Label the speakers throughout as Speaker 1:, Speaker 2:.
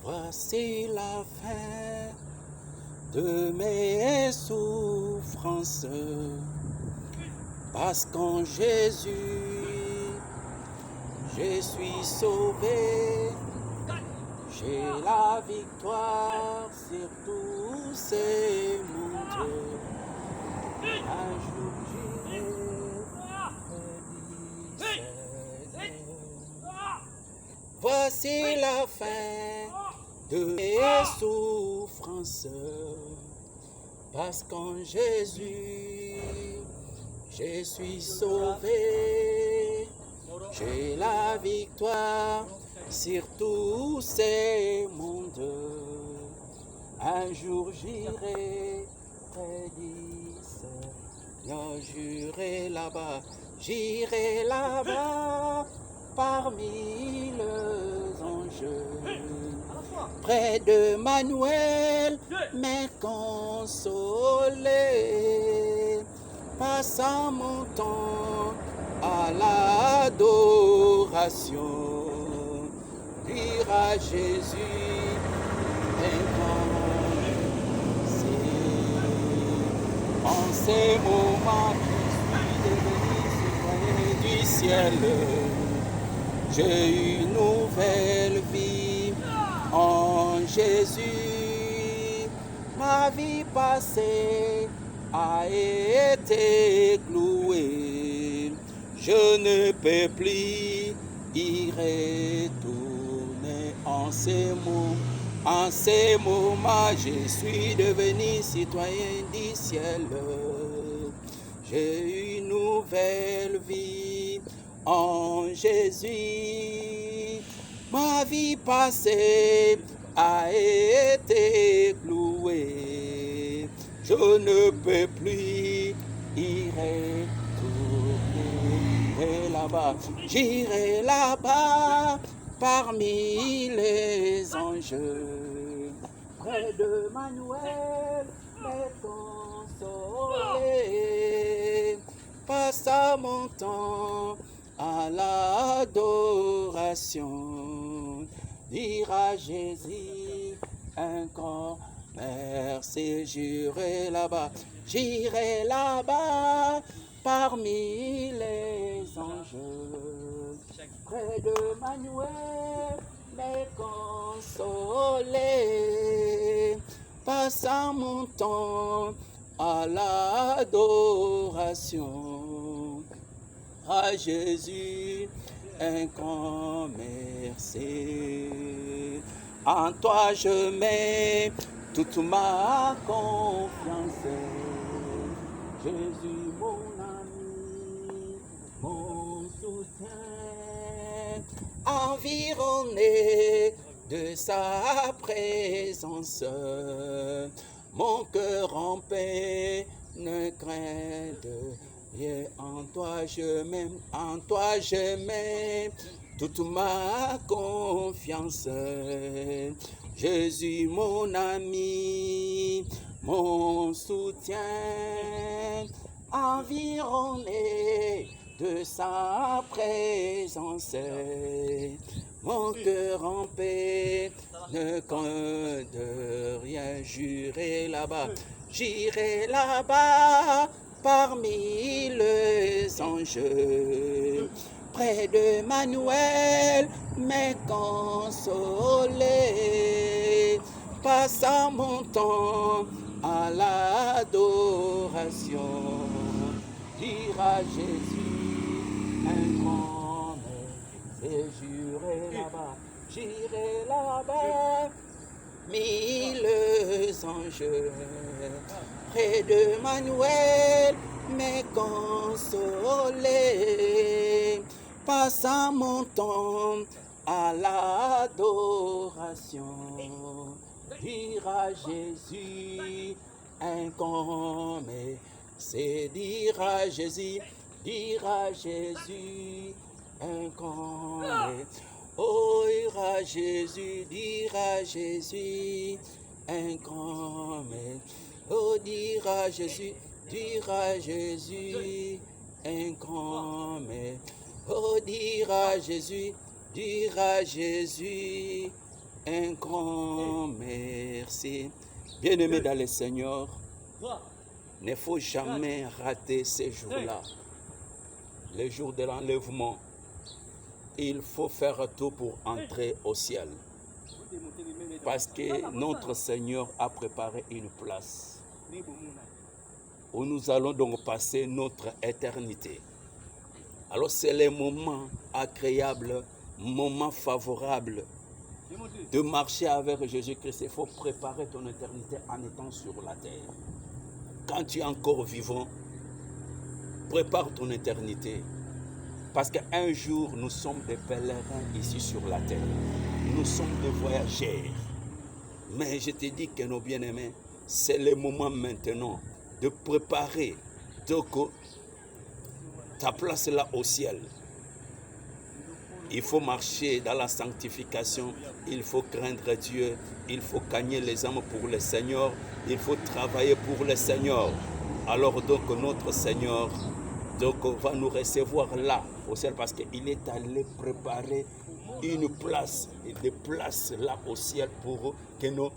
Speaker 1: Voici la fin de mes souffrances, parce qu'en Jésus, je suis sauvé. J'ai la victoire sur tous ces mondes. Un jour j'irai près du Seigneur. Voici la fin de mes souffrances, parce qu'en Jésus, je suis sauvé. J'ai la victoire sur tous ces mondes. Un jour j'irai près du Seigneur, j'irai là-bas parmi les anges, près de Manuel, mais consolé, passant mon temps à l'adoration, dire à Jésus un grand merci. En ces moments qui suis devenu citoyen du ciel, j'ai une nouvelle vie en Jésus. Ma vie passée a été clouée. Je ne peux plus y retourner. En ces moments, je suis devenu citoyen du ciel. J'ai une nouvelle vie en Jésus. Ma vie passée a été clouée. Je ne peux plus y retourner là-bas. J'irai là-bas parmi les anges, près de Manuel, mais consolé, passant mon temps à l'adoration, dire à Jésus un grand merci. J'irai là-bas parmi les anges, près de Manuel, mais consolé, passant mon temps à l'adoration. À Jésus, un grand merci. En toi je mets toute ma confiance. Jésus, mon ami, mon soutien, environné de sa présence, mon cœur en paix ne craint de rien. En toi je mets toute ma confiance. Jésus, mon ami, mon soutien, environné de sa présence, mon cœur en paix ne craint de rien. J'irai là-bas parmi les anges, près de Manuel, mais consolé, passant mon temps à l'adoration, dire à Jésus un grand merci. J'irai là-bas, mille anges, près de Manuel, mais consolé, passant mon temps à l'adoration, dire à Jésus un grand merci. Dire à Jésus un grand merci. Oh, dire à Jésus un grand merci. Oh, dire à Jésus un grand merci. Oh, dire à Jésus un grand merci. Bien-aimé dans le Seigneur, il ne faut jamais rater ces jours-là. Les jours de l'enlèvement, il faut faire tout pour entrer au ciel. Parce que notre Seigneur a préparé une place où nous allons donc passer notre éternité. Alors c'est les moments agréables, moments favorables de marcher avec Jésus-Christ. Il faut préparer ton éternité en étant sur la terre. Quand tu es encore vivant, prépare ton éternité. Parce qu'un jour, nous sommes des pèlerins ici sur la terre. Nous sommes des voyageurs. Mais je te dis que nos bien-aimés, c'est le moment maintenant de préparer ta place là au ciel. Il faut marcher dans la sanctification, il faut craindre Dieu, il faut gagner les âmes pour le Seigneur, il faut travailler pour le Seigneur. Alors donc notre Seigneur va nous recevoir là au ciel parce qu'il est allé préparer une place, des places là au ciel pour que nous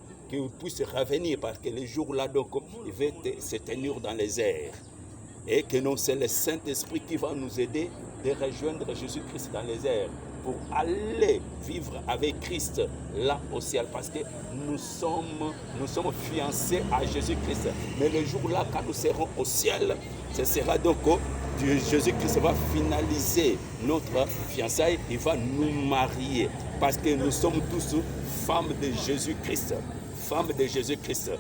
Speaker 1: puissions revenir parce que les jours là donc il va se tenir dans les airs. Et que non, c'est le Saint-Esprit qui va nous aider de rejoindre Jésus-Christ dans les airs pour aller vivre avec Christ là au ciel parce que nous sommes fiancés à Jésus-Christ. Mais le jour là, quand nous serons au ciel, ce sera donc Jésus-Christ va finaliser notre fiançailles, il va nous marier parce que nous sommes tous femmes de Jésus-Christ. Femmes de Jésus-Christ.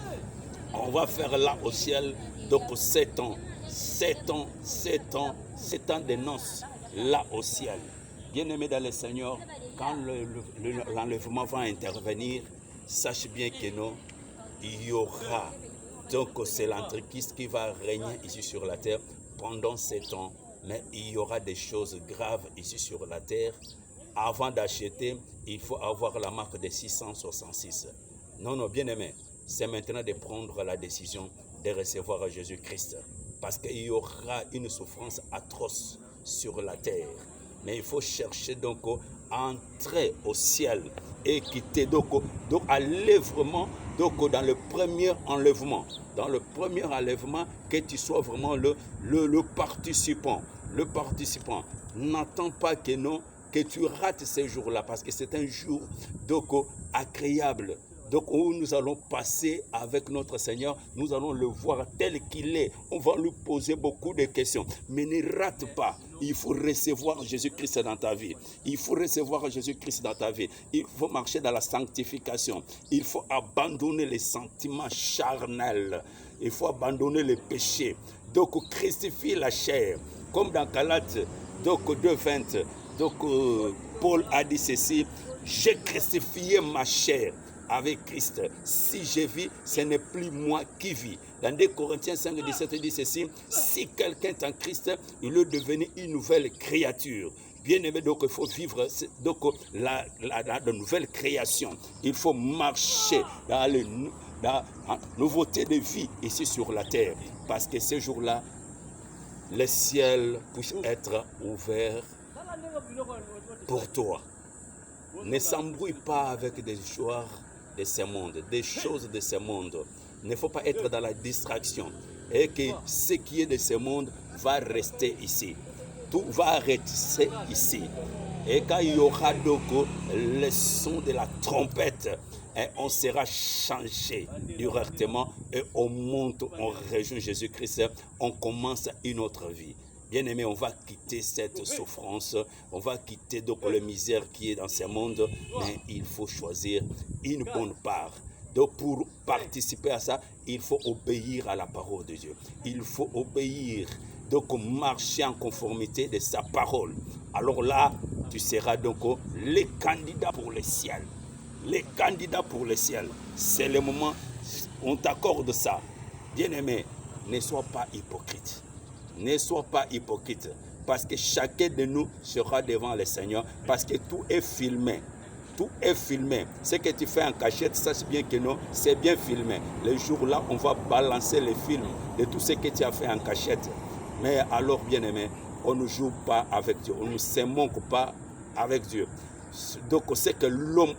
Speaker 1: On va faire là au ciel donc 7 ans. 7 ans de noces là au ciel. Bien-aimé dans le Seigneur, quand l'enlèvement va intervenir, sache bien que non, il y aura donc c'est l'Antéchrist qui va régner ici sur la terre pendant 7 ans, mais il y aura des choses graves ici sur la terre. Avant d'acheter, il faut avoir la marque de 666. Non, bien-aimé, c'est maintenant de prendre la décision de recevoir Jésus-Christ. Parce qu'il y aura une souffrance atroce sur la terre. Mais il faut chercher donc à entrer au ciel et quitter donc enlèvement donc dans le premier enlèvement. Dans le premier enlèvement, que tu sois vraiment le participant. Le participant. N'attends pas que tu rates ces jours-là parce que c'est un jour donc agréable. Donc où nous allons passer avec notre Seigneur, nous allons le voir tel qu'il est. On va lui poser beaucoup de questions. Mais ne rate pas. Il faut recevoir Jésus-Christ dans ta vie. Il faut recevoir Jésus-Christ dans ta vie. Il faut marcher dans la sanctification. Il faut abandonner les sentiments charnels. Il faut abandonner les péchés. Donc crucifier la chair. Comme dans Galates 2:20. Donc Paul a dit ceci, j'ai crucifié ma chair avec Christ. Si je vis, ce n'est plus moi qui vis. Dans 2 Corinthiens 5:17, il dit ceci, si quelqu'un est en Christ, il est devenu une nouvelle créature. Bien aimé, donc il faut vivre donc, la nouvelle création. Il faut marcher dans la nouveauté de vie ici sur la terre. Parce que ce jour-là, le ciel puisse être ouvert pour toi. Ne s'embrouille pas avec des joueurs de ce monde, des choses de ce monde. Il ne faut pas être dans la distraction. Et que ce qui est de ce monde va rester ici. Tout va rester ici. Et quand il y aura donc le son de la trompette, et on sera changé directement et on monte, on rejoint Jésus-Christ, on commence une autre vie. Bien-aimé, on va quitter cette souffrance, on va quitter donc la misère qui est dans ce monde, mais il faut choisir une bonne part. Donc pour participer à ça, il faut obéir à la parole de Dieu. Il faut obéir, donc marcher en conformité de sa parole. Alors là, tu seras donc le candidat pour le ciel. Les candidats pour le ciel. C'est le moment, on t'accorde ça. Bien-aimé, ne sois pas hypocrite. Ne sois pas hypocrite, parce que chacun de nous sera devant le Seigneur, parce que tout est filmé. Tout est filmé. Ce que tu fais en cachette, sache bien que non, c'est bien filmé. Le jour-là, on va balancer les films de tout ce que tu as fait en cachette. Mais alors, bien-aimé, on ne joue pas avec Dieu, on ne se moque pas avec Dieu. Donc, c'est que l'homme